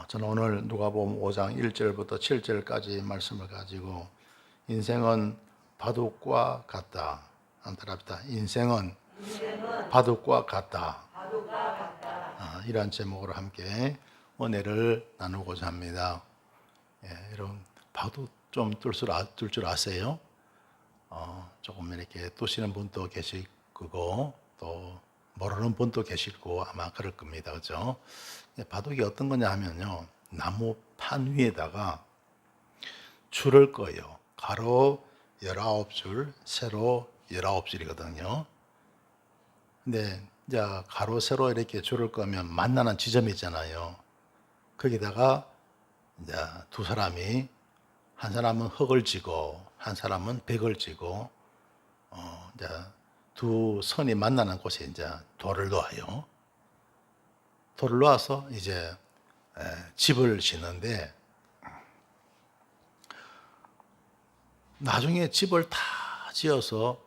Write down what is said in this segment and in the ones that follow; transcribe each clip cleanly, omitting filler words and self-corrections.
저는 오늘 누가복음 5장 1절부터 7절까지 말씀을 가지고 인생은 바둑과 같다. 안타깝다. 인생은 바둑과 같다. 이러한 제목으로 함께 은혜를 나누고자 합니다. 여러분 바둑 좀 뜰 줄 아세요? 조금 이렇게 두시는 분도 계실 거고 또 모르는 분도 계실 거고 아마 그럴 겁니다. 그죠? 바둑이 어떤 거냐 하면요. 나무 판 위에다가 줄을 꺼요. 가로 19줄, 세로 19줄이거든요. 근데 이제 가로, 세로 이렇게 줄을 꺼면 만나는 지점이 있잖아요. 거기다가 이제 두 사람이 한 사람은 흙을 쥐고 한 사람은 벽을 쥐고 이제 두 선이 만나는 곳에 이제 돌을 놓아요. 돌을 놓아서 이제 집을 짓는데 나중에 집을 다 지어서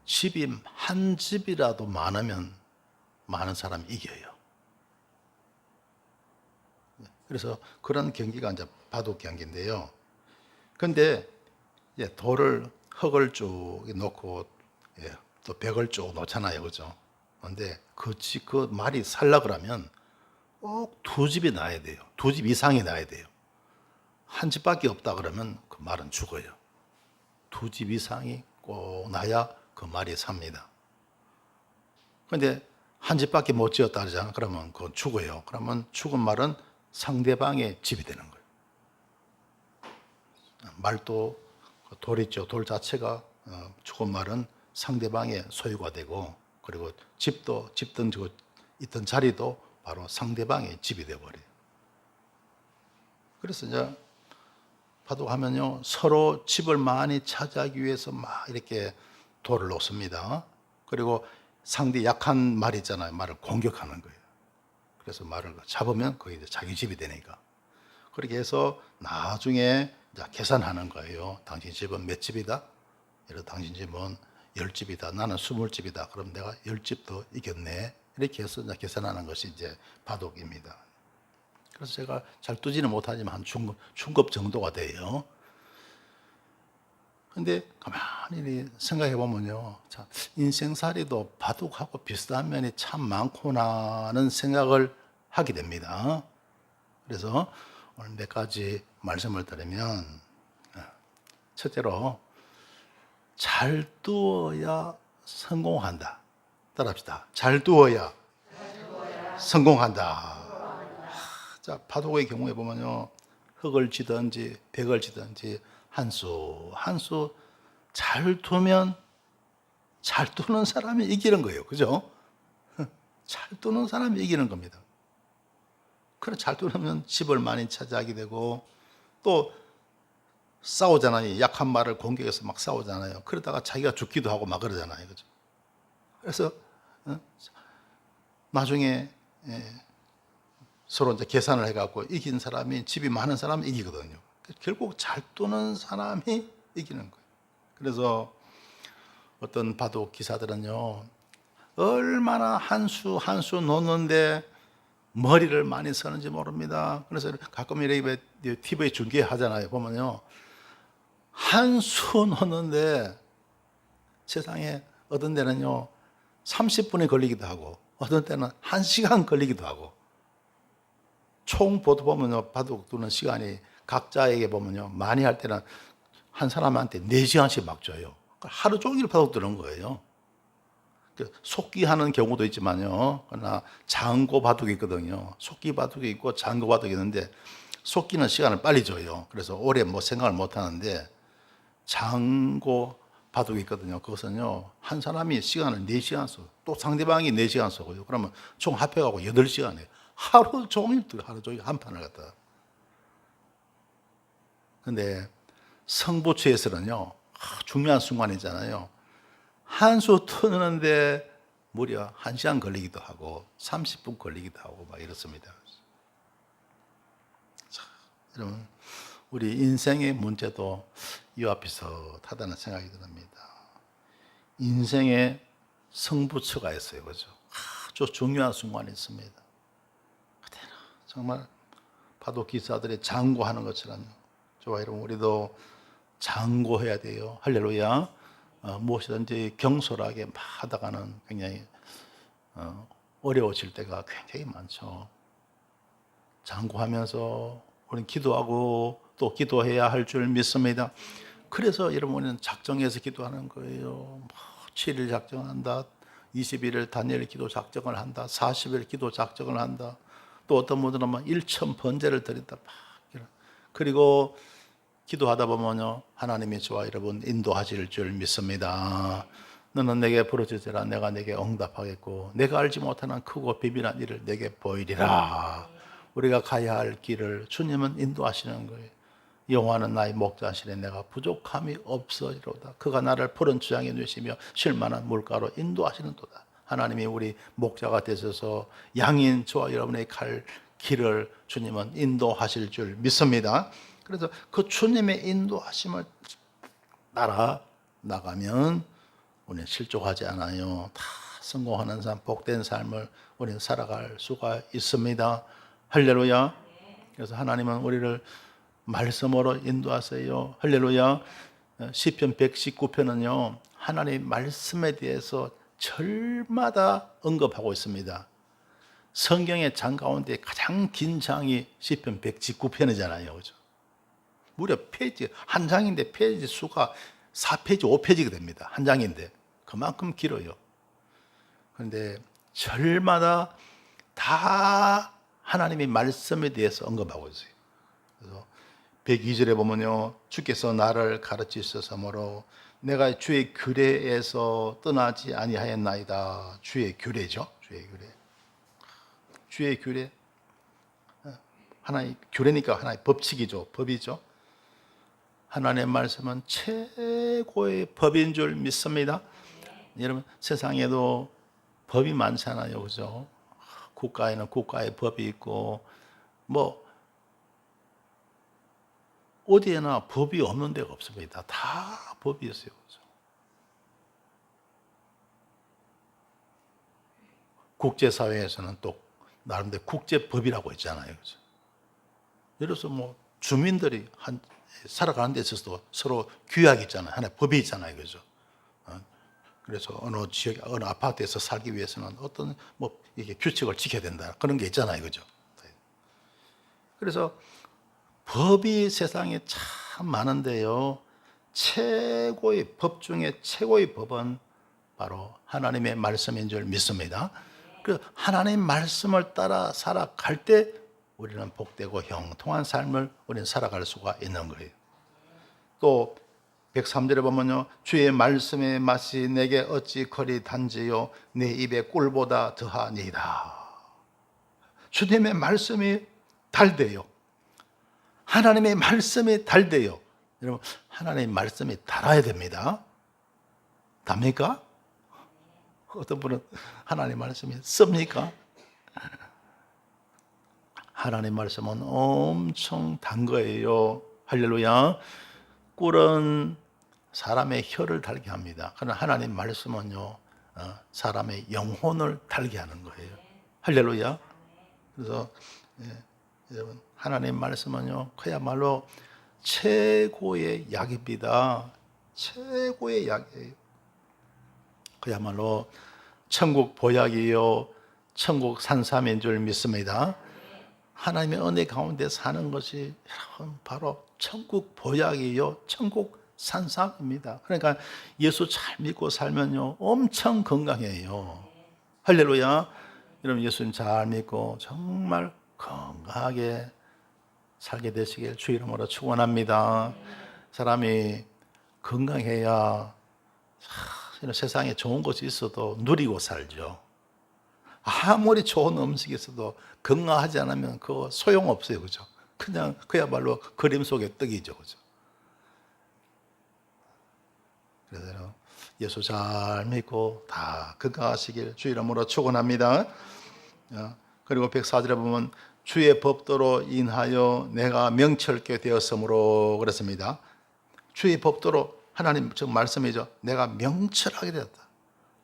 집이 한 집이라도 많으면 많은 사람이 이겨요. 그래서 그런 경기가 이제 바둑 경기인데요. 근데 돌을 흙을 쭉 놓고 또 벽을 쭉 놓잖아요, 그죠? 근데 그 말이 살라 그러면 꼭 두 집이 나야 돼요. 두 집 이상이 나야 돼요. 한 집밖에 없다 그러면 그 말은 죽어요. 두 집 이상이 꼭 나야 그 말이 삽니다. 근데 한 집밖에 못 지었다 그러잖아. 그러면 그건 죽어요. 그러면 죽은 말은 상대방의 집이 되는 거예요. 말도 돌 있죠. 돌 자체가 죽은 말은 상대방의 소유가 되고 그리고 집도 있던 자리도 바로 상대방의 집이 되어버려요. 그래서 이제 바둑하면요 서로 집을 많이 차지하기 위해서 막 이렇게 돌을 놓습니다. 그리고 상대 약한 말 있잖아요. 말을 공격하는 거예요. 그래서 말을 잡으면 그게 이제 자기 집이 되니까. 그렇게 해서 나중에 이제 계산하는 거예요. 당신 집은 몇 집이다? 예를 들어 당신 집은 10집이다. 나는 20집이다. 그럼 내가 10집도 이겼네. 이렇게 해서 이제 계산하는 것이 이제 바둑입니다. 그래서 제가 잘 뜨지는 못하지만 한 중급 정도가 돼요. 근데 가만히 생각해 보면요. 자, 인생살이도 바둑하고 비슷한 면이 참 많구나는 생각을 하게 됩니다. 그래서 오늘 몇 가지 말씀을 드리면, 첫째로, 잘 두어야 성공한다. 따라합시다. 잘 두어야 성공한다. 자, 바둑의 경우에 보면요. 흙을 지든지 벽을 지든지 한 수 잘 두면 잘 두는 사람이 이기는 거예요. 그죠? 잘 두는 사람이 이기는 겁니다. 그래 잘 두면 집을 많이 차지하게 되고 또 싸우잖아요. 약한 말을 공격해서 막 싸우잖아요. 그러다가 자기가 죽기도 하고 막 그러잖아요. 그죠? 그래서 나중에 서로 이제 계산을 해갖고 이긴 사람이 집이 많은 사람이 이기거든요. 결국 잘 두는 사람이 이기는 거예요. 그래서 어떤 바둑 기사들은요, 얼마나 한 수 한 수 놓는데 머리를 많이 쓰는지 모릅니다. 그래서 가끔 이렇게 TV에 중계하잖아요. 보면요, 한 수 놓는데 세상에 어떤 데는요, 30분이 걸리기도 하고, 어떤 때는 1시간 걸리기도 하고, 총 보면요, 바둑 두는 시간이 각자에게 보면요, 많이 할 때는 한 사람한테 4시간씩 막 줘요. 하루 종일 바둑 두는 거예요. 속기 하는 경우도 있지만요. 그러나 장고 바둑이 있거든요. 속기 바둑이 있고 장고 바둑이 있는데 속기는 시간을 빨리 줘요. 그래서 오래 뭐 생각을 못 하는데 장고 바둑이 있거든요. 그것은요. 한 사람이 시간을 4시간 써. 또 상대방이 4시간 쓰고요. 그러면 총 합해가고 8시간이에요. 하루 종일 한 판을 갖다. 근데 승부처에서는요. 중요한 순간이잖아요. 한 수 트는데 무려 1시간 걸리기도 하고 30분 걸리기도 하고 막 이렇습니다. 자, 여러분 우리 인생의 문제도 이와 비슷하다는 생각이 듭니다. 인생의 승부처가 있어요. 그죠? 아주 중요한 순간이 있습니다. 그때는 정말 파도 기사들이 장구하는 것처럼요. 좋아 여러분, 우리도 장구해야 돼요. 할렐루야. 무엇이든지 경솔하게 막 하다가는 굉장히 어려워질 때가 굉장히 많죠. 장구하면서 우리는 기도하고 또 기도해야 할 줄 믿습니다. 그래서 여러분은 작정해서 기도하는 거예요. 7일 작정한다, 21일 다니엘 기도 작정을 한다, 40일 기도 작정을 한다, 또 어떤 분들은 1,000번제를 드린다. 그리고 기도하다 보면요, 하나님이 저와 여러분 인도하실 줄 믿습니다. 너는 내게 부르짖으라, 내가 내게 응답하겠고 내가 알지 못하는 크고 비밀한 일을 내게 보이리라. 우리가 가야 할 길을 주님은 인도하시는 거예요. 여호와는 나의 목자시니 내가 부족함이 없으리로다. 그가 나를 푸른 주양에 누시며 쉴만한 물가로 인도하시는도다. 하나님이 우리 목자가 되셔서 양인 저와 여러분의 갈 길을 주님은 인도하실 줄 믿습니다. 그래서 그 주님의 인도하심을 따라 나가면 우리는 실족하지 않아요. 다 성공하는 삶, 복된 삶을 우리는 살아갈 수가 있습니다. 할렐루야. 그래서 하나님은 우리를 말씀으로 인도하세요. 할렐루야. 시편 119편은요, 하나님 말씀에 대해서 절마다 언급하고 있습니다. 성경의 장 가운데 가장 긴 장이 시편 119편이잖아요. 그죠? 무려 페이지, 한 장인데 페이지 수가 4페이지, 5페이지가 됩니다. 한 장인데. 그만큼 길어요. 그런데 절마다 다 하나님의 말씀에 대해서 언급하고 있어요. 그래서 102절에 보면요, 주께서 나를 가르치셨으므로 내가 주의 규례에서 떠나지 아니하였나이다. 주의 규례죠. 주의 규례. 주의 규례. 하나의 규례니까 하나의 법칙이죠. 법이죠. 하나님의 말씀은 최고의 법인 줄 믿습니다. 여러분, 세상에도 법이 많잖아요. 그죠? 국가에는 국가의 법이 있고, 어디에나 법이 없는 데가 없습니다. 다 법이 있어요. 그죠? 국제사회에서는 또 나름대로 국제법이라고 있잖아요. 그죠? 예를 들어서 주민들이 살아가는 데 있어서도 서로 규약이 있잖아요. 하나의 법이 있잖아요. 그죠? 그래서 어느 지역, 어느 아파트에서 살기 위해서는 어떤 이게 규칙을 지켜야 된다. 그런 게 있잖아요. 그죠? 그래서 법이 세상에 참 많은데요, 최고의 법 중에 최고의 법은 바로 하나님의 말씀인 줄 믿습니다. 그 하나님 말씀을 따라 살아갈 때 우리는 복되고 형통한 삶을 우리는 살아갈 수가 있는 거예요. 또 103절에 보면요, 주의 말씀의 맛이 내게 어찌 그리 단지요 내 입에 꿀보다 더하니이다. 주님의 말씀이 달대요. 하나님의 말씀이 달대요. 여러분, 하나님의 말씀이 달아야 됩니다. 답니까? 어떤 분은 하나님의 말씀이 씁니까? 하나님의 말씀은 엄청 단 거예요. 할렐루야. 꿀은 사람의 혀를 달게 합니다. 그러나 하나님 말씀은요, 사람의 영혼을 달게 하는 거예요. 할렐루야. 그래서 여러분, 하나님 말씀은요, 그야말로 최고의 약입니다. 최고의 약이에요. 그야말로 천국 보약이요, 천국 산삼인 줄 믿습니다. 하나님의 은혜 가운데 사는 것이 바로 천국 보약이요, 천국 산삼입니다. 그러니까 예수 잘 믿고 살면요, 엄청 건강해요. 할렐루야. 여러분, 예수님 잘 믿고 정말 건강하게 살게 되시길 주 이름으로 축원합니다. 사람이 건강해야 세상에 좋은 것이 있어도 누리고 살죠. 아무리 좋은 음식이 있어도 건강하지 않으면 그거 소용없어요. 그죠? 그냥 그야말로 그림 속의 떡이죠. 그죠? 그래서 예수 잘 믿고 다 건강하시길 주 이름으로 축원합니다. 그리고 104절에 보면 주의 법도로 인하여 내가 명철케 되었으므로 그랬습니다. 주의 법도로, 하나님 지금 말씀이죠. 내가 명철하게 되었다.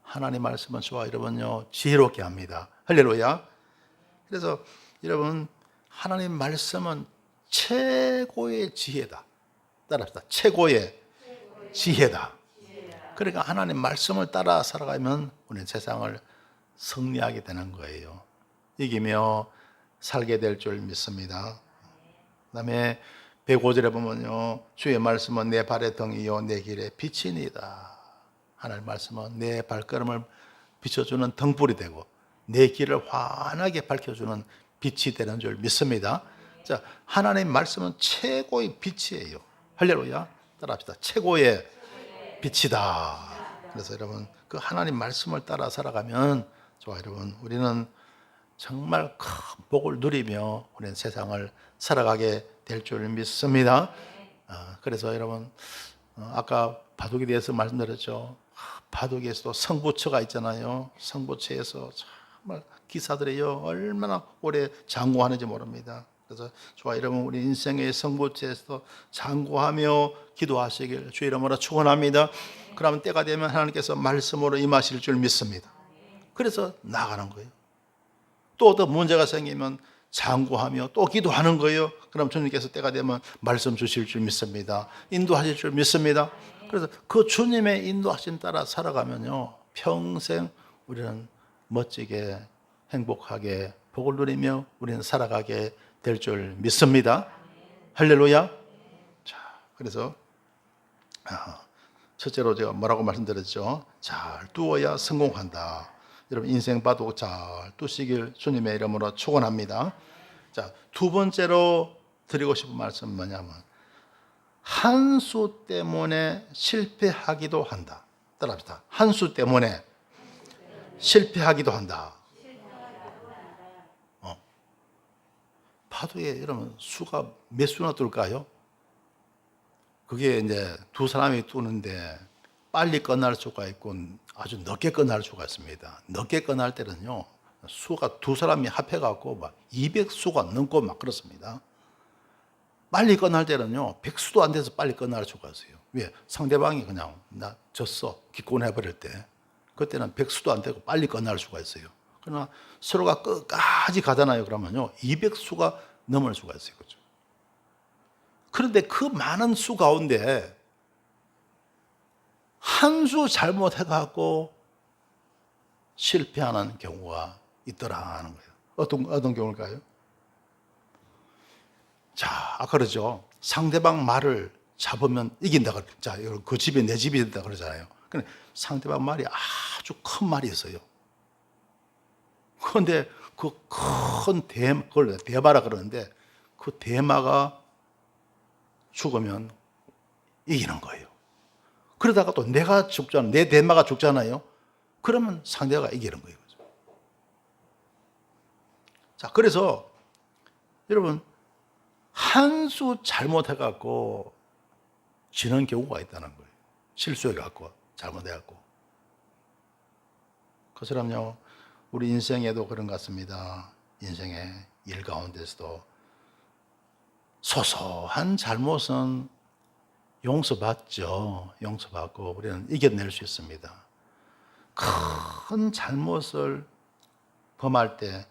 하나님 말씀은 저와 여러분요, 지혜롭게 합니다. 할렐루야. 그래서 여러분, 하나님 말씀은 최고의 지혜다. 따라합시다. 최고의 지혜다. 그러니까 하나님 말씀을 따라 살아가면 우리는 세상을 승리하게 되는 거예요. 이기며 살게 될 줄 믿습니다. 그 다음에 105절에 보면요, 주의 말씀은 내 발의 등이요 내 길의 빛이니이다. 하나님 말씀은 내 발걸음을 비춰주는 등불이 되고 내 길을 환하게 밝혀주는 빛이 되는 줄 믿습니다. 자, 하나님 말씀은 최고의 빛이에요. 할렐루야. 따라합시다. 최고의 빛이다. 그래서 여러분 그 하나님 말씀을 따라 살아가면 좋아요. 여러분 우리는 정말 큰 복을 누리며 우리는 세상을 살아가게 될 줄 믿습니다. 그래서 여러분 아까 바둑에 대해서 말씀드렸죠. 바둑에서도 승부처가 있잖아요. 승부처에서 정말 기사들이요 얼마나 오래 장구하는지 모릅니다. 그래서 좋아요. 여러분 우리 인생의 승부처에서 장구하며 기도하시길 주의 이름으로 축원합니다. 그러면 때가 되면 하나님께서 말씀으로 임하실 줄 믿습니다. 그래서 나가는 거예요. 또 어떤 문제가 생기면 장구하며 또 기도하는 거예요. 그럼 주님께서 때가 되면 말씀 주실 줄 믿습니다. 인도하실 줄 믿습니다. 그래서 그 주님의 인도하심 따라 살아가면요 평생 우리는 멋지게 행복하게 복을 누리며 우리는 살아가게 될 줄 믿습니다. 할렐루야. 자, 그래서 첫째로 제가 뭐라고 말씀드렸죠? 잘 두어야 성공한다. 여러분 인생 바둑 잘 두시길 주님의 이름으로 축원합니다. 자, 두 번째로 드리고 싶은 말씀은 뭐냐면 한 수 때문에 실패하기도 한다. 따라합시다. 한 수 때문에 실패하기도 한다. 바둑에 여러분 수가 몇 수나 뜰까요? 그게 이제 두 사람이 뜨는데 빨리 끝날 수가 있고 아주 늦게 끝날 수가 있습니다. 늦게 끝날 때는요 수가 두 사람이 합해갖고 막 200수가 넘고 막 그렇습니다. 빨리 끝날 때는요 100수도 안 돼서 빨리 끝날 수가 있어요. 왜? 상대방이 그냥 나 졌어 기권해버릴 때 그때는 100수도 안 되고 빨리 끝날 수가 있어요. 그러나 서로가 끝까지 가잖아요. 그러면요 200수가 넘을 수가 있어요. 그렇죠? 그런데 그 많은 수 가운데 한 수 잘못해갖고 실패하는 경우가 있더라는 거예요. 어떤 경우일까요? 자, 아까 그러죠. 상대방 말을 잡으면 이긴다. 자, 그 집이 내 집이 된다 그러잖아요. 근데 상대방 말이 아주 큰 말이 있어요. 그런데 그 큰 그걸 대마라 그러는데 그 대마가 죽으면 이기는 거예요. 그러다가 또 내가 죽잖아요. 내 대마가 죽잖아요. 그러면 상대가 이기는 거예요. 자, 그래서 여러분 한 수 잘못해갖고 지는 경우가 있다는 거예요. 실수해갖고 잘못해갖고. 그처럼요 우리 인생에도 그런 것 같습니다. 인생의 일 가운데서도 소소한 잘못은 용서받죠. 용서받고 우리는 이겨낼 수 있습니다. 큰 잘못을 범할 때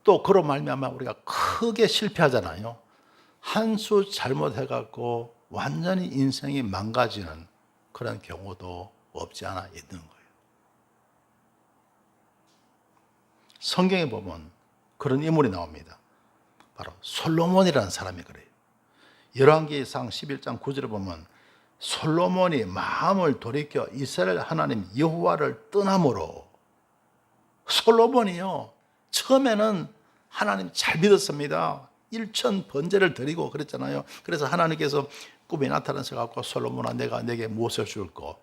또 그로 말미암아 우리가 크게 실패하잖아요. 한 수 잘못해갖고 완전히 인생이 망가지는 그런 경우도 없지 않아 있는 거예요. 성경에 보면 그런 인물이 나옵니다. 바로 솔로몬이라는 사람이 그래요. 열왕기상 11장 9절에 보면 솔로몬이 마음을 돌이켜 이스라엘 하나님 여호와를 떠남으로 솔로몬이요 처음에는 하나님 잘 믿었습니다. 1천 번제를 드리고 그랬잖아요. 그래서 하나님께서 꿈에 나타나서 갖고 솔로몬아 내가 내게 무엇을 줄까?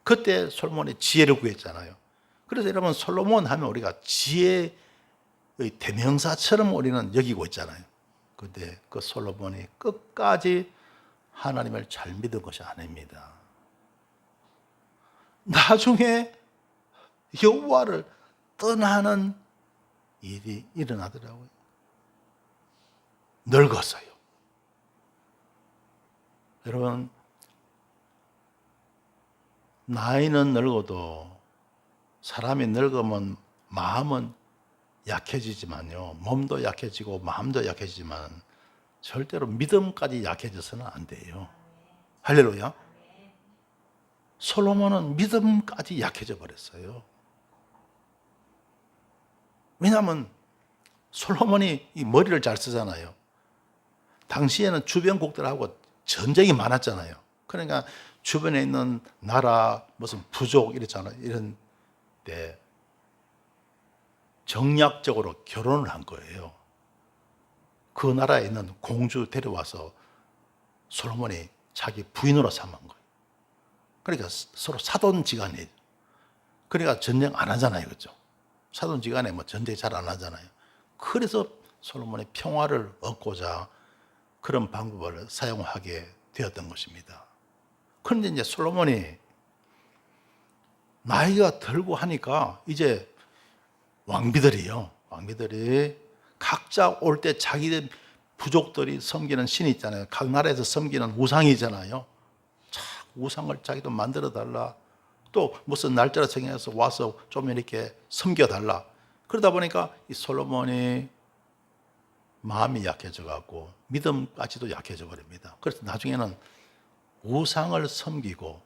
그때 솔로몬이 지혜를 구했잖아요. 그래서 여러분 솔로몬 하면 우리가 지혜의 대명사처럼 우리는 여기고 있잖아요. 근데 그 솔로몬이 끝까지 하나님을 잘 믿은 것이 아닙니다. 나중에 여호와를 떠나는 일이 일어나더라고요. 늙었어요. 여러분 나이는 늙어도 사람이 늙으면 마음은 약해지지만요, 몸도 약해지고 마음도 약해지지만 절대로 믿음까지 약해져서는 안 돼요. 할렐루야. 솔로몬은 믿음까지 약해져 버렸어요. 왜냐하면 솔로몬이 이 머리를 잘 쓰잖아요. 당시에는 주변국들하고 전쟁이 많았잖아요. 그러니까 주변에 있는 나라, 무슨 부족 이랬잖아요. 이런 데 정략적으로 결혼을 한 거예요. 그 나라에 있는 공주 데려와서 솔로몬이 자기 부인으로 삼은 거예요. 그러니까 서로 사돈지간이에요. 그러니까 전쟁 안 하잖아요. 그렇죠? 사돈지간에 뭐 전쟁 잘 안 하잖아요. 그래서 솔로몬이 평화를 얻고자 그런 방법을 사용하게 되었던 것입니다. 그런데 이제 솔로몬이 나이가 들고 하니까 이제 왕비들이 각자 올 때 자기들 부족들이 섬기는 신이 있잖아요. 각 나라에서 섬기는 우상이 있잖아요. 우상을 자기도 만들어 달라. 또 무슨 날짜를 정해서 와서 좀 이렇게 섬겨 달라. 그러다 보니까 이 솔로몬이 마음이 약해져 갖고 믿음까지도 약해져 버립니다. 그래서 나중에는 우상을 섬기고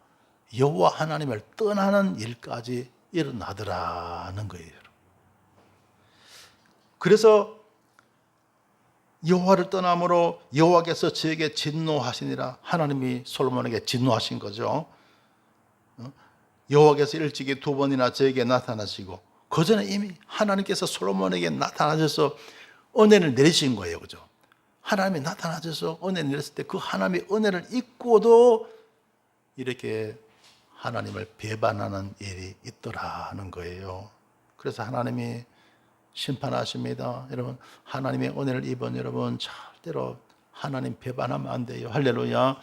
여호와 하나님을 떠나는 일까지 일어나더라는 거예요. 그래서 여호와를 떠남으로 여호와께서 저에게 진노하시니라. 하나님이 솔로몬에게 진노하신 거죠. 여호와께서 일찍이 두 번이나 저에게 나타나시고 그 전에 이미 하나님께서 솔로몬에게 나타나셔서 은혜를 내리신 거예요. 그죠? 하나님이 나타나셔서 은혜를 내렸을 때 그 하나님의 은혜를 잊고도 이렇게 하나님을 배반하는 일이 있더라는 거예요. 그래서 하나님이 심판하십니다. 여러분, 하나님의 은혜를 입은 여러분 절대로 하나님 배반하면 안 돼요. 할렐루야.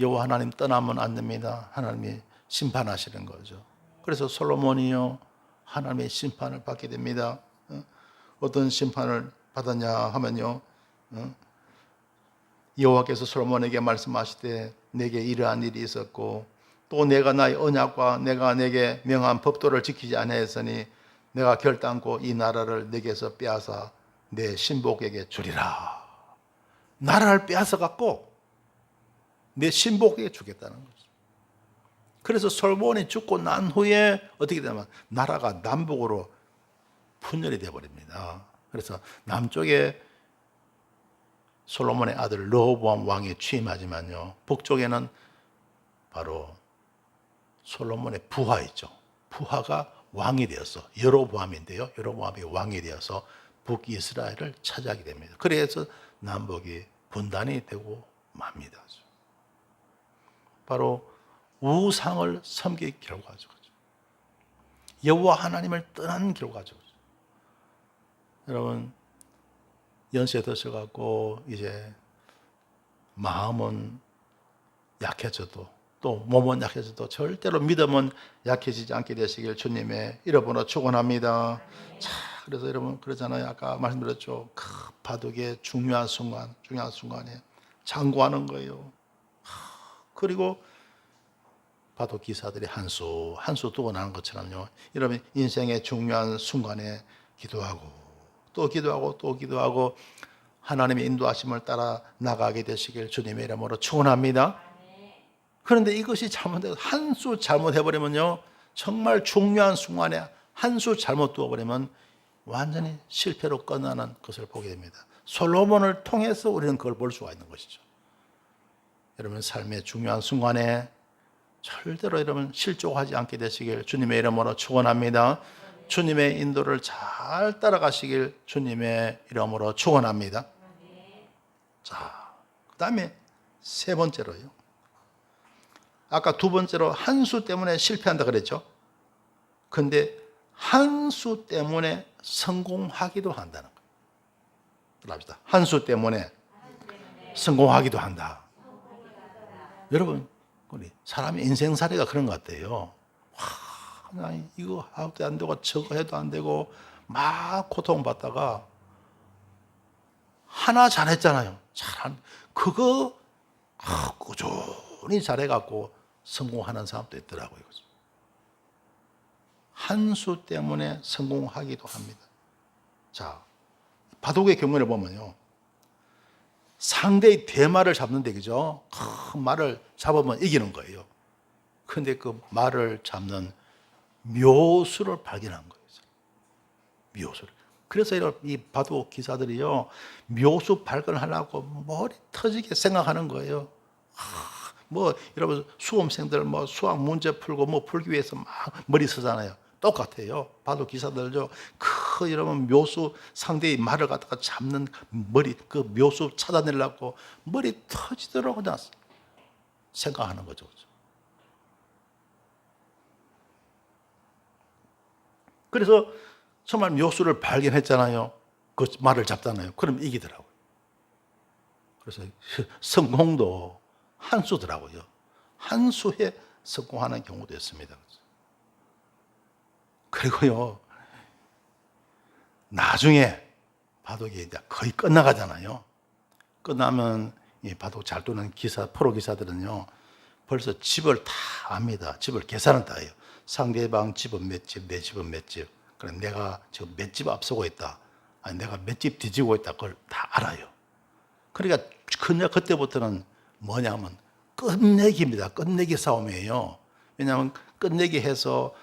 여호와 하나님 떠나면 안 됩니다. 하나님이 심판하시는 거죠. 그래서 솔로몬이요, 하나님의 심판을 받게 됩니다. 어떤 심판을 받았냐 하면요, 여호와께서 솔로몬에게 말씀하시되 내게 이러한 일이 있었고 또 내가 나의 언약과 내가 내게 명한 법도를 지키지 아니하였으니 내가 결단코 이 나라를 내게서 빼앗아 내 신복에게 주리라. 나라를 빼앗아 갖고 내 신복에게 주겠다는 거죠. 그래서 솔로몬이 죽고 난 후에 어떻게 되냐면 나라가 남북으로 분열이 되어버립니다. 그래서 남쪽에 솔로몬의 아들 르호보암 왕이 취임하지만요, 북쪽에는 바로 솔로몬의 부하 있죠. 부하가 왕이 되어서 여로보암인데요, 여로보암이 왕이 되어서 북이스라엘을 차지하게 됩니다. 그래서 남북이 분단이 되고 맙니다. 바로 우상을 섬기기 결과죠. 여호와 하나님을 떠난 결과죠. 여러분, 연세 드셔갖고 이제 마음은 약해져도 또 몸은 약해져도 절대로 믿음은 약해지지 않게 되시길 주님의 이름으로 축원합니다. 자, 그래서 여러분 그러잖아요. 아까 말씀드렸죠. 그 바둑의 중요한 순간에 장구하는 거예요. 그리고 바둑 기사들이 한 수 두고 나는 것처럼요. 여러분 인생의 중요한 순간에 기도하고 또 기도하고 하나님의 인도하심을 따라 나가게 되시길 주님의 이름으로 축원합니다. 그런데 이것이 잘못돼서 한 수 잘못해버리면요, 정말 중요한 순간에 한 수 잘못 두어버리면 완전히 실패로 끝나는 것을 보게 됩니다. 솔로몬을 통해서 우리는 그걸 볼 수가 있는 것이죠. 여러분 삶의 중요한 순간에 절대로 여러분 실족하지 않게 되시길 주님의 이름으로 축원합니다. 주님의 인도를 잘 따라가시길 주님의 이름으로 축원합니다. 자, 그 다음에 세 번째로요. 아까 두 번째로 한 수 때문에 실패한다 그랬죠. 근데 한 수 때문에 성공하기도 한다는 거예요. 들어봅시다. 한 수 때문에 성공하기도 한다. 여러분, 사람의 인생살이가 그런 것 같아요. 와, 이거 해도 안 되고 저거 해도 안 되고 막 고통받다가 하나 잘했잖아요. 그거 꾸준히 잘해갖고 성공하는 사람도 있더라고요. 한 수 때문에 성공하기도 합니다. 자, 바둑의 경우를 보면요. 상대의 대마를 잡는데, 그죠? 큰 말을 잡으면 이기는 거예요. 근데 그 말을 잡는 묘수를 발견한 거예요. 묘수를. 그래서 이 바둑 기사들이요, 묘수 발견하려고 머리 터지게 생각하는 거예요. 뭐, 여러분, 수험생들 뭐 수학 문제 풀고 뭐 풀기 위해서 막 머리 쓰잖아요. 똑같아요. 바둑 기사들죠. 여러분, 묘수, 상대의 말을 갖다가 잡는 머리, 그 묘수 찾아내려고 머리 터지도록 그냥 생각하는 거죠. 그래서 정말 묘수를 발견했잖아요. 그 말을 잡잖아요. 그럼 이기더라고요. 그래서 성공도 한 수더라고요. 한 수에 성공하는 경우도 있습니다. 그리고요, 나중에 바둑이 이제 거의 끝나가잖아요. 끝나면 이 바둑 잘 두는 프로 기사들은요, 벌써 집을 다 압니다. 집을 계산을 다 해요. 상대방 집은 몇 집, 내 집은 몇 집. 그래, 내가 지금 몇 집 앞서고 있다. 아니, 내가 몇 집 뒤지고 있다. 그걸 다 알아요. 그러니까 그때부터는 뭐냐면 끝내기입니다. 끝내기 싸움이에요. 왜냐하면 끝내기 해서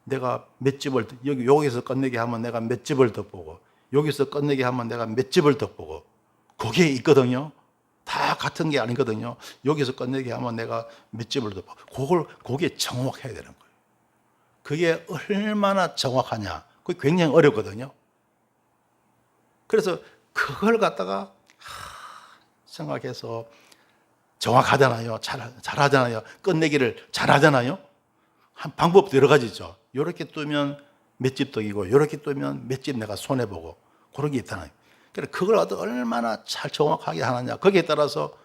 내가 몇 집을, 여기서 끝내기 하면 내가 몇 집을 더 보고, 여기서 끝내기 하면 내가 몇 집을 더 보고, 그게 있거든요. 다 같은 게 아니거든요. 여기서 끝내기 하면 내가 몇 집을 더 보고, 그게 정확해야 되는 거예요. 그게 얼마나 정확하냐. 그게 굉장히 어렵거든요. 그래서 그걸 갖다가 생각해서 정확하잖아요. 잘하잖아요. 끝내기를 잘하잖아요. 한 방법도 여러 가지 있죠. 이렇게 뜨면 몇 집 덕이고, 이렇게 뜨면 몇 집 내가 손해보고, 그런 게 있잖아요. 그래서 그걸 얼마나 잘 정확하게 하느냐. 거기에 따라서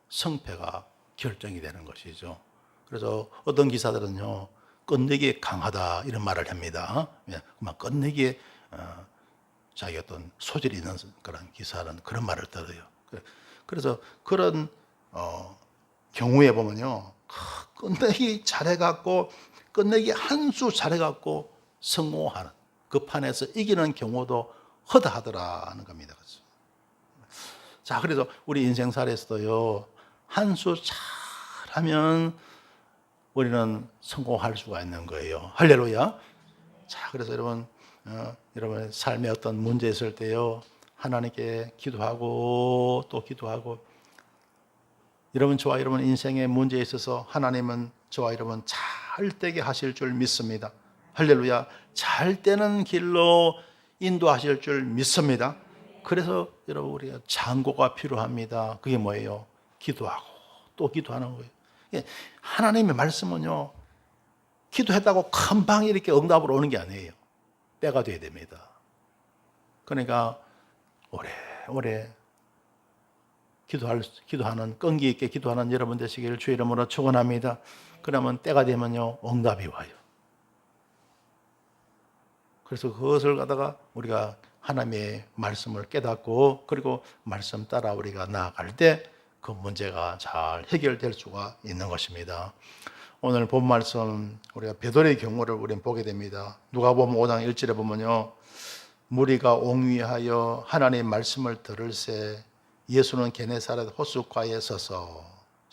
성패가 결정이 되는 것이죠. 그래서 어떤 기사들은요, 끝내기에 강하다, 이런 말을 합니다. 그만 끝내기에 자기 어떤 소질이 있는 그런 기사는 그런 말을 들어요. 그래서 그런 경우에 보면요, 끝내기 잘해갖고, 끝내기 한 수 잘해갖고 성공하는, 그 판에서 이기는 경우도 허다하더라는 겁니다. 자, 그래서 우리 인생살에서도요, 한 수 잘하면 우리는 성공할 수가 있는 거예요. 할렐루야. 자, 그래서 여러분의 삶에 어떤 문제 있을 때요, 하나님께 기도하고 또 기도하고, 저와 여러분 인생의 문제에 있어서 하나님은 저와 여러분 잘 되게 하실 줄 믿습니다. 할렐루야. 잘 되는 길로 인도하실 줄 믿습니다. 그래서 여러분, 우리가 장고가 필요합니다. 그게 뭐예요? 기도하고 또 기도하는 거예요. 하나님의 말씀은요, 기도했다고 금방 이렇게 응답으로 오는 게 아니에요. 때가 돼야 됩니다. 그러니까 오래 기도하는, 끈기 있게 기도하는 여러분 되시기를 주의 이름으로 축원합니다. 그러면 때가 되면요, 응답이 와요. 그래서 그것을 갖다가 우리가 하나님의 말씀을 깨닫고, 그리고 말씀 따라 우리가 나아갈 때 그 문제가 잘 해결될 수가 있는 것입니다. 오늘 본 말씀, 우리가 베드로의 경우를 우리는 보게 됩니다. 누가복음 5장 1절에 보면요, 무리가 옹위하여 하나님의 말씀을 들을새 예수는 게네사렛 호숫가에 서서,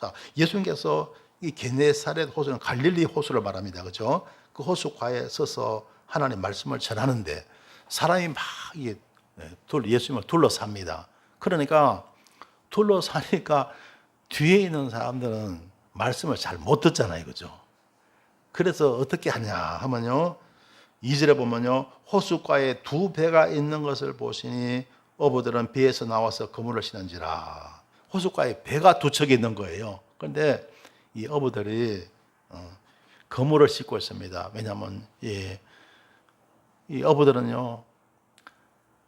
자, 예수님께서 이 게네사렛 호수는 갈릴리 호수를 말합니다. 그죠? 그 호숫가에 서서 하나님의 말씀을 전하는데 사람이 막 예수님을 둘러쌉니다. 그러니까 둘러싸니까 뒤에 있는 사람들은 말씀을 잘 못 듣잖아요. 그죠? 그래서 어떻게 하냐 하면요, 2절에 보면요, 호숫가에 두 배가 있는 것을 보시니 어부들은 배에서 나와서 그물을 신은지라. 호숫가에 배가 두 척이 있는 거예요. 그런데 이 어부들이 그물을 싣고 있습니다. 왜냐하면 이 어부들은요,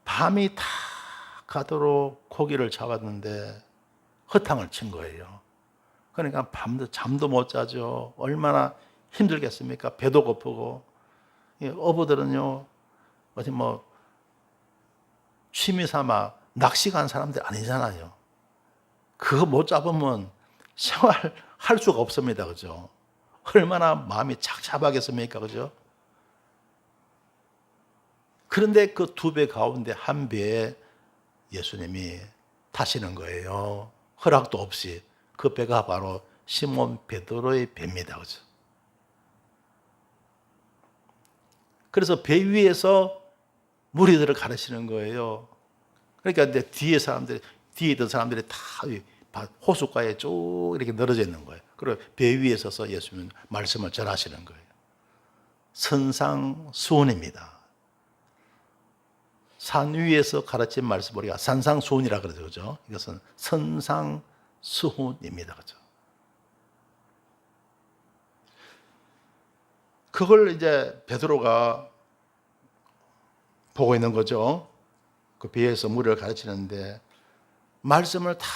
밤이 다 가도록 고기를 잡았는데 허탕을 친 거예요. 그러니까 밤도 잠도 못 자죠. 얼마나 힘들겠습니까? 배도 고프고. 어부들은요, 어디 취미 삼아 낚시 간 사람들 아니잖아요. 그거 못 잡으면 생활할 수가 없습니다. 그죠? 얼마나 마음이 착잡하겠습니까? 그죠? 그런데 그 두 배 가운데 한 배에 예수님이 타시는 거예요. 허락도 없이. 그 배가 바로 시몬 베드로의 배입니다. 그죠? 그래서 배 위에서 무리들을 가르치는 거예요. 그러니까 이제 뒤에 있던 사람들이 다 호숫가에 쭉 이렇게 늘어져 있는 거예요. 그리고 배 위에 서서 예수님은 말씀을 전하시는 거예요. 선상수훈입니다. 산 위에서 가르친 말씀 우리가 산상수훈이라 그러죠. 그죠? 이것은 선상수훈입니다. 그죠? 그걸 이제 베드로가 보고 있는 거죠. 그 배에서 무리를 가르치는데 말씀을 다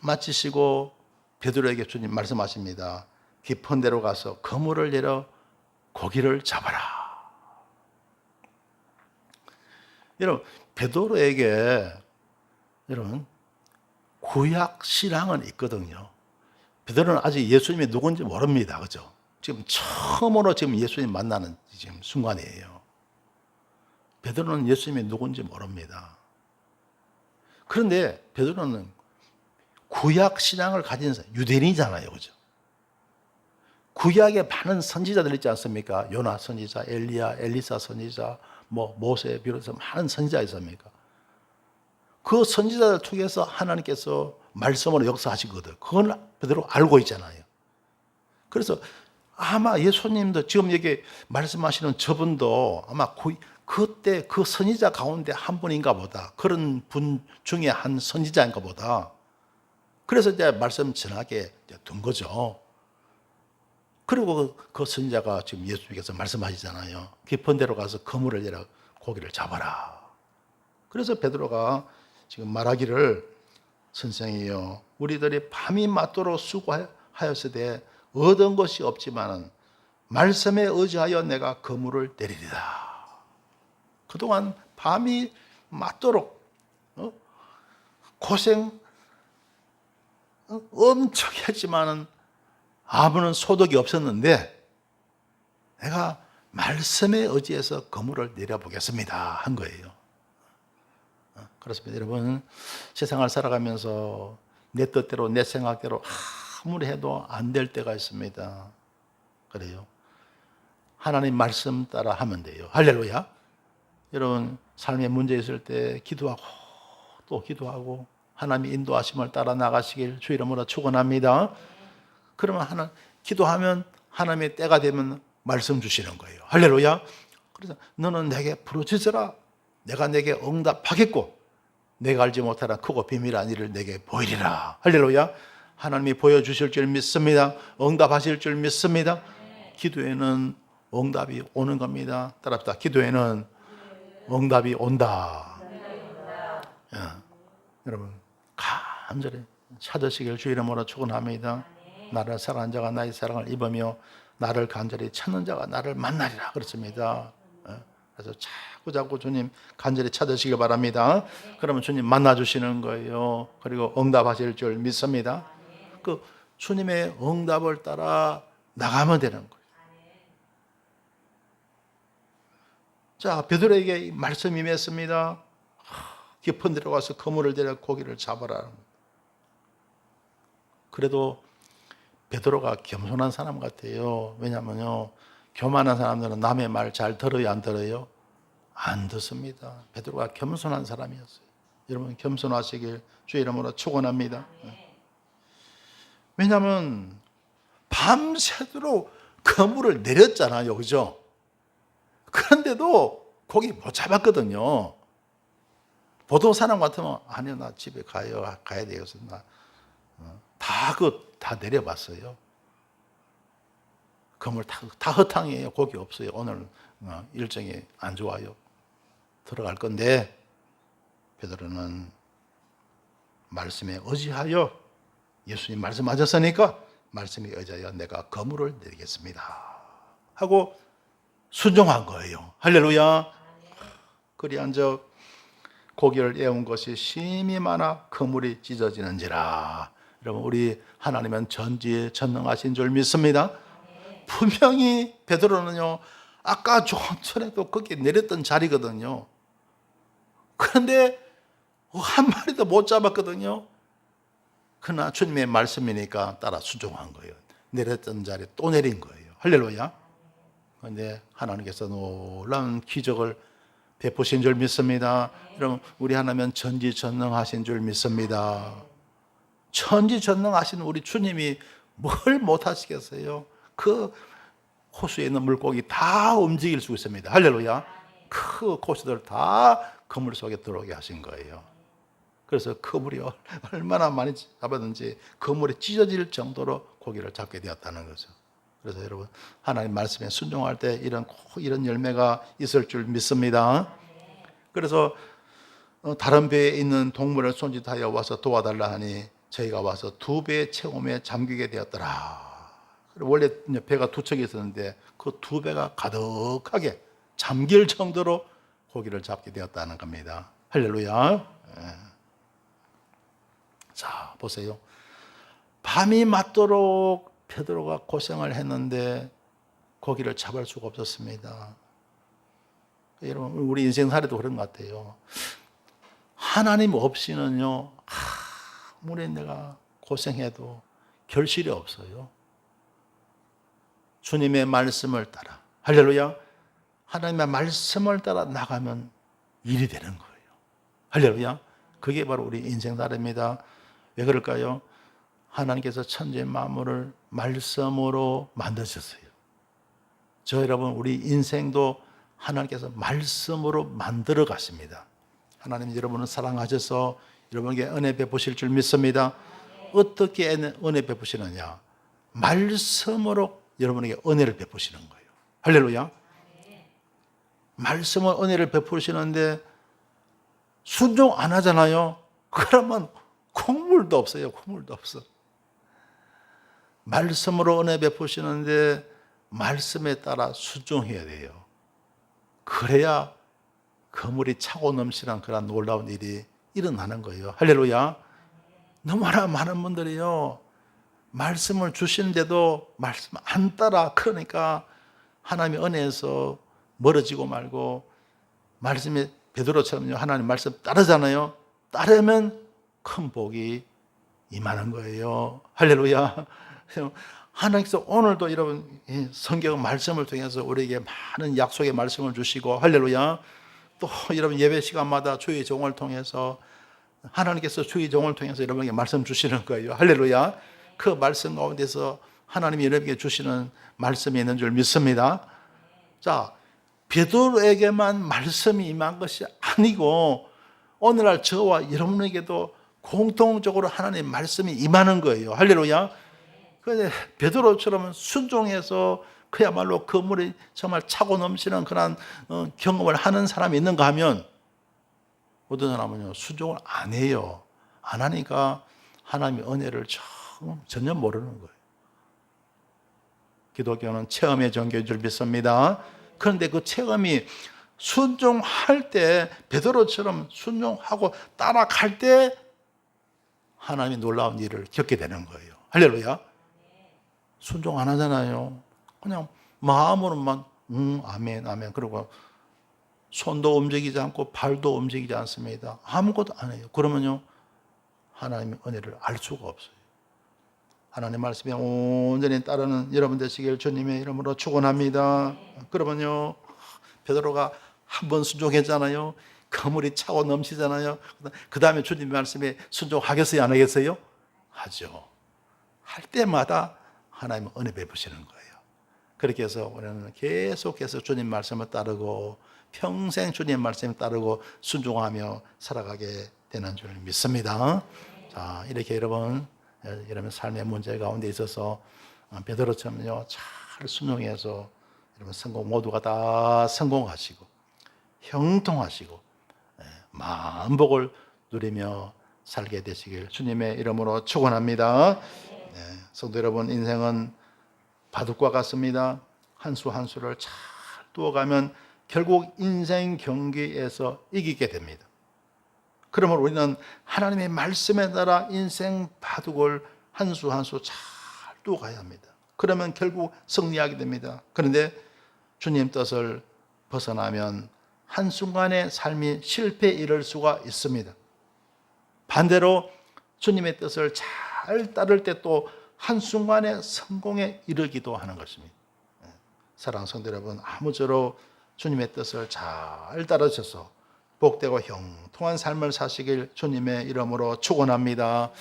마치시고 베드로에게 주님 말씀하십니다. 깊은 데로 가서 그물을 내려 고기를 잡아라. 여러분, 베드로에게 여러분 구약 신앙은 있거든요. 베드로는 아직 예수님이 누군지 모릅니다. 그죠? 지금 처음으로 지금 예수님 만나는 지금 순간이에요. 베드로는 예수님이 누군지 모릅니다. 그런데 베드로는 구약 신앙을 가진 유대인이잖아요. 그죠? 구약에 많은 선지자들 있지 않습니까? 요나 선지자, 엘리야, 엘리사 선지자, 모세 비롯해서 많은 선지자 있습니까? 그 선지자들 통해서 하나님께서 말씀으로 역사하시거든. 그걸 베드로 알고 있잖아요. 그래서 아마 예수님도 지금 여기 말씀하시는 저분도 아마 그때 그 선지자 가운데 한 분인가 보다. 그런 분 중에 한 선지자인가 보다. 그래서 이제 말씀 전하게 둔 거죠. 그리고 그 선지자가 지금 예수님께서 말씀하시잖아요. 깊은 데로 가서 그물을 내려 고기를 잡아라. 그래서 베드로가 지금 말하기를 선생이여 우리들이 밤이 맞도록 수고하였으되 얻은 것이 없지만은 말씀에 의지하여 내가 그물을 내리리라. 그동안 밤이 맞도록 고생 엄청 했지만은 아무런 소득이 없었는데 내가 말씀에 의지해서 그물을 내려보겠습니다 한 거예요. 그렇습니다. 여러분 세상을 살아가면서 내 뜻대로 내 생각대로 아무리 해도 안 될 때가 있습니다. 그래요. 하나님 말씀 따라 하면 돼요. 할렐루야. 여러분 삶에 문제 있을 때 기도하고 또 기도하고 하나님의 인도하심을 따라 나가시길 주 이름으로 축원합니다. 그러면 기도하면 하나님의 때가 되면 말씀 주시는 거예요. 할렐루야. 그래서 너는 내게 부르짖으라. 내가 내게 응답하겠고 내가 알지 못하는 크고 비밀한 일을 내게 보이리라. 할렐루야. 하나님이 보여주실 줄 믿습니다. 응답하실 줄 믿습니다. 기도에는 응답이 오는 겁니다. 따라합시다. 기도에는 응답이 온다. 여러분 간절히 찾으시길 주 이름으로 축원합니다. 나를 사랑하는 자가 나의 사랑을 입으며 나를 간절히 찾는 자가 나를 만나리라 그렇습니다. 그래서 자꾸 주님 간절히 찾으시길 바랍니다. 그러면 주님 만나주시는 거예요. 그리고 응답하실 줄 믿습니다. 그 주님의 응답을 따라 나가면 되는 거예요. 자, 베드로에게 말씀이 임했습니다. 깊은 데로 가서 그물을 내려 고기를 잡아라. 그래도 베드로가 겸손한 사람 같아요. 왜냐하면요, 교만한 사람들은 남의 말 잘 들어요, 안 들어요? 안 듣습니다. 베드로가 겸손한 사람이었어요. 여러분 겸손하시길 주의 이름으로 축원합니다. 왜냐하면 밤새도록 그물을 내렸잖아요, 그죠? 그런데도 고기 못 잡았거든요. 보통 사람 같으면 아니요, 나 집에 가야 되겠어. 다 내려봤어요. 그물 다 허탕이에요. 고기 없어요. 오늘 일정이 안 좋아요. 들어갈 건데 베드로는 말씀에 의지하여 예수님 말씀하셨으니까 말씀에 의지하여 내가 그물을 내리겠습니다 하고 순종한 거예요. 할렐루야. 그리한즉 고기를 애운 것이 심히 많아 그물이 찢어지는지라. 여러분 우리 하나님은 전지전능하신 줄 믿습니다. 분명히 베드로는요 아까 조금 전에도 거기에 내렸던 자리거든요. 그런데 한 마리도 못 잡았거든요. 그러나 주님의 말씀이니까 따라 순종한 거예요. 내렸던 자리에 또 내린 거예요. 할렐루야. 그런데 하나님께서 놀라운 기적을 베푸신 줄 믿습니다. 여러분, 우리 하나님은 전지전능하신 줄 믿습니다. 전지전능하신 우리 주님이 뭘 못하시겠어요? 그 호수에 있는 물고기 다 움직일 수 있습니다. 할렐루야. 그 고수들 다 그물 속에 들어오게 하신 거예요. 그래서 그물이 얼마나 많이 잡았는지 그물이 찢어질 정도로 고기를 잡게 되었다는 거죠. 그래서 여러분, 하나님 말씀에 순종할 때 이런 열매가 있을 줄 믿습니다. 그래서 다른 배에 있는 동물을 손짓하여 와서 도와달라 하니 저희가 와서 2배의 체험에 잠기게 되었더라. 원래 배가 2척이 있었는데 그 2배가 가득하게 잠길 정도로 고기를 잡게 되었다는 겁니다. 할렐루야. 자, 보세요. 밤이 맞도록 베드로가 고생을 했는데 고기를 잡을 수가 없었습니다. 여러분, 우리 인생살이도 그런 것 같아요. 하나님 없이는요, 아무리 내가 고생해도 결실이 없어요. 주님의 말씀을 따라, 할렐루야, 하나님의 말씀을 따라 나가면 일이 되는 거예요. 할렐루야. 그게 바로 우리 인생살입니다. 왜 그럴까요? 하나님께서 천지 만물을 말씀으로 만드셨어요. 저 여러분, 우리 인생도 하나님께서 말씀으로 만들어 가십니다. 하나님 여러분을 사랑하셔서 여러분에게 은혜 베푸실 줄 믿습니다. 어떻게 은혜 베푸시느냐? 말씀으로 여러분에게 은혜를 베푸시는 거예요. 할렐루야. 말씀으로 은혜를 베푸시는데 순종 안 하잖아요. 그러면 콧물도 없어요. 콧물도 없어. 말씀으로 은혜 베푸시는데 말씀에 따라 순종해야 돼요. 그래야 그물이 차고 넘치는 그런 놀라운 일이 일어나는 거예요. 할렐루야. 너무나 많은 분들이요, 말씀을 주시는데도 말씀 안 따라, 그러니까 하나님의 은혜에서 멀어지고 말고, 말씀에 베드로처럼요, 하나님 말씀 따르잖아요. 따르면 큰 복이 임하는 거예요. 할렐루야. 하나님께서 오늘도 여러분 성경 말씀을 통해서 우리에게 많은 약속의 말씀을 주시고, 할렐루야. 또 여러분 예배 시간마다 주의 종을 통해서 하나님께서 주의 종을 통해서 여러분에게 말씀 주시는 거예요. 할렐루야. 그 말씀 가운데서 하나님이 여러분에게 주시는 말씀이 있는 줄 믿습니다. 자, 베드로에게만 말씀이 임한 것이 아니고 오늘날 저와 여러분에게도 공통적으로 하나님의 말씀이 임하는 거예요. 할렐루야. 그런데 베드로처럼 순종해서 그야말로 그 물이 정말 차고 넘치는 그런 경험을 하는 사람이 있는가 하면, 어떤 사람은요, 순종을 안 해요. 안 하니까 하나님의 은혜를 전혀 모르는 거예요. 기독교는 체험의 종교인 줄 믿습니다. 그런데 그 체험이 순종할 때, 베드로처럼 순종하고 따라갈 때 하나님이 놀라운 일을 겪게 되는 거예요. 할렐루야. 순종 안 하잖아요. 그냥 마음으로만 아멘 아멘 그러고 손도 움직이지 않고 발도 움직이지 않습니다. 아무것도 안 해요. 그러면요, 하나님의 은혜를 알 수가 없어요. 하나님 말씀에 온전히 따르는 여러분 되시길 주님의 이름으로 축원합니다. 그러면요, 베드로가 한 번 순종했잖아요. 그물이 차고 넘치잖아요. 그 다음에 주님 말씀에 순종하겠어요, 안 하겠어요? 하죠. 할 때마다 하나님은 은혜 베푸시는 거예요. 그렇게 해서 우리는 계속해서 주님 말씀을 따르고 평생 주님 말씀을 따르고 순종하며 살아가게 되는 줄 믿습니다. 자, 이렇게 여러분 삶의 문제 가운데 있어서 베드로처럼요, 잘 순종해서 여러분 모두가 다 성공하시고 형통하시고 만복을 누리며 살게 되시길 주님의 이름으로 축원합니다. 성도 여러분, 인생은 바둑과 같습니다. 한 수 한 수를 잘 두어가면 결국 인생 경기에서 이기게 됩니다. 그러면 우리는 하나님의 말씀에 따라 인생 바둑을 한 수 한 수 잘 두어가야 합니다. 그러면 결국 승리하게 됩니다. 그런데 주님 뜻을 벗어나면 한순간에 삶이 실패에 이를 수가 있습니다. 반대로 주님의 뜻을 잘 따를 때 또 한순간에 성공에 이르기도 하는 것입니다. 사랑하는 성도 여러분, 아무쪼록 주님의 뜻을 잘 따르셔서 복되고 형통한 삶을 사시길 주님의 이름으로 축원합니다.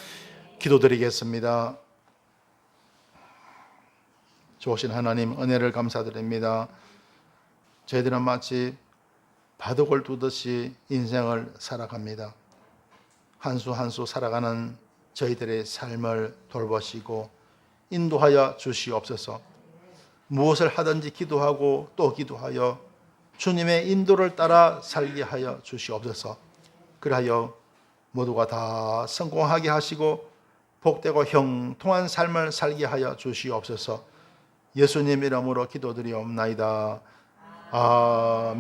기도드리겠습니다. 좋으신 하나님, 은혜를 감사드립니다. 저희들은 마치 바둑을 두듯이 인생을 살아갑니다. 한 수 한 수 살아가는 저희들의 삶을 돌보시고 인도하여 주시옵소서. 무엇을 하든지 기도하고 또 기도하여 주님의 인도를 따라 살게 하여 주시옵소서. 그리하여 모두가 다 성공하게 하시고 복되고 형통한 삶을 살게 하여 주시옵소서. 예수님 이름으로 기도드리옵나이다. 아멘.